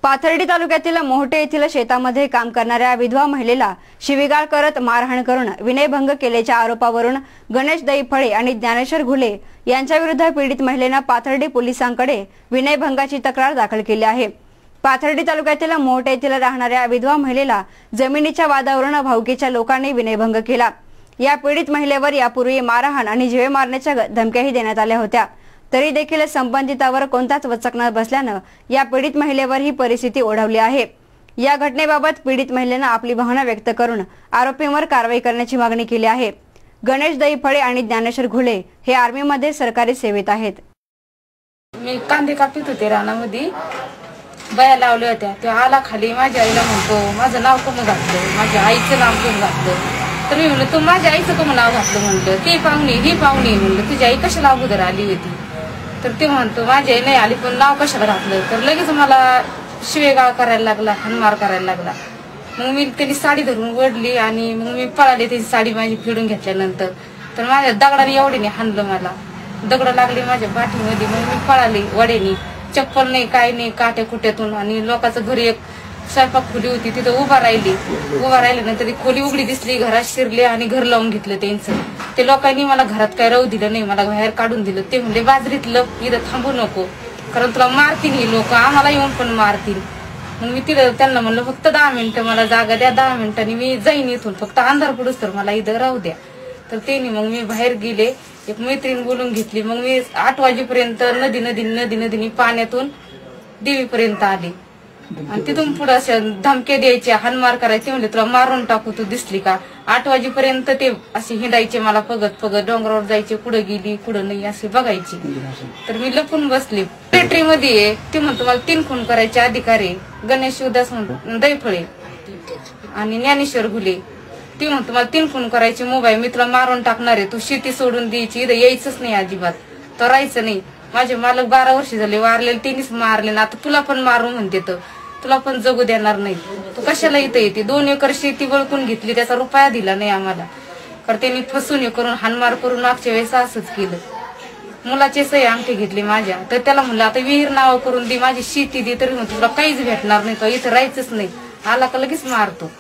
पाथर्डी तालुक्यातील मोहटे येथील शेतामध्ये काम करणाऱ्या विधवा महिलेला शिवीगाळ करत मारहाण करून विनयभंग केल्याच्या आरोपावरून गणेश दैफळे आणि ज्ञानेश्वर घुले यांच्या विरुद्ध पीडित महिलेने पाथर्डी पोलिसांकडे विनयभंगाची तक्रार दाखल केली आहे। पाथर्डी तालुक्यातील मोहटे येथील राहणाऱ्या विधवा महिलेला जमिनीच्या वादावरून भाऊकीच्या लोकांनी विनयभंग केला। या पीडित महिलेवर यापूर्वी मारहाण आणि जीवे मारण्याच्या धमक्याही देण्यात आल्या होत्या, तरी देखील संबंधितावर कोणताच वचक न बसल्याने या पीडित महिलेवर ही परिस्थिती ओढवली आहे। या घटनेबाबत पीडित महिलेने आपली भावना व्यक्त करून आरोपींवर कारवाई करण्याची मागणी केली आहे। गणेश दैफळे आणि ज्ञानेश्वर घुले हे आर्मी मध्ये सरकारी सेवेत आहेत। मी कांदे कापत होते रानामध्ये, बाया लावल्या होत्या, तो आला खाली माझ्या आईला म्हणतो माझं नाव कोण घातलं, माझ्या आईचं नाव कोण घातलं। तर मी म्हणलं तू माझ्या आईचं कोण नाव घातलं, म्हणलं ती पाहुणी ही पाहुणी, म्हणलं तुझी आई कशाला अगोदर आली होती। तर ते म्हणतो माझी आई नाही आली पण नाव कशाला घातलं। तर लगेच मला शिवेगाळ करायला लागला, हाणमार करायला लागला। मग मी त्याची साडी धरून ओढली आणि मग मी पळाले, त्याची साडी माझी फिरून घेतल्यानंतर तर माझ्या दगडाने एवढीने हाणलं, मला दगड लागली माझ्या पाठीमध्ये। मग मी पळाली वडेनी, चप्पल नाही काय नाही, काट्या कुट्यातून। आणि लोकांचं घरी एक स्वयंपाक खोली होती, तिथं उभा राहिल्यानंतर ती खोली उघडी दिसली, घरात शिरले आणि घर लावून घेतलं त्यांचं। ते लोकांनी मला घरात काय राहू दिलं नाही, मला बाहेर काढून दिलं। ते म्हणले बाजरीत लप, इथं थांबू नको कारण तुला मारतील ही लोक, आम्हाला येऊन पण मारतील। मग मी तिथं त्यांना म्हणलं फक्त 10 मिनिटं मला जागा द्या, 10 मिनिटांनी मी जाईन इथून, फक्त अंधार पडूस तर मला इथं राहू द्या। तर त्यांनी मग मी बाहेर गेले, एक मैत्रीण बोलून घेतली। मग मी 8 वाजेपर्यंत नदीने पाण्यातून देवीपर्यंत आले आणि तिथून पुढे अशा धमके द्यायचे, हाणमार करायचे, म्हणजे तुला मारून टाकू, तू दिसली का। 8 वाजेपर्यंत ते असे हिंडायचे, मला पगत डोंगरावर जायचे, कुठं गेली कुठं नाही असे बघायचे। तर मी लपून बसले। मिलिटरी मध्ये ते म्हणतो मला 3 खून करायचे अधिकार आहे, गणेश उदास दैफळे आणि ज्ञानेश्वर घुले। ते म्हणतो मला 3 खून करायचे, मोबाईल मी तुला मारून टाकणार आहे, तू शेती सोडून द्यायची, इथं यायचंच नाही अजिबात, तर राहायचं नाही। माझे मालक 12 वर्ष झाले वारलेले, त्यांनीच मारले ना, आता तुला पण मारू म्हणते, तर तुला पण जगू देणार नाही, तू कशाला इथं येते। 2 एकर शेती बळकून घेतली, त्याचा रुपया दिला नाही आम्हाला, कारण त्यांनी फसून करून हाणमार करून मागच्या वेळेस असंच केलं। मुलाचे सही अंगठी घेतली माझ्या, तर त्याला म्हणलं आता विहीर नाव करून दे, माझी शेती दे, तरी म्हणतो तुला काहीच भेटणार नाही, तो इथं राहायचंच नाही, आला का लगेच मारतो।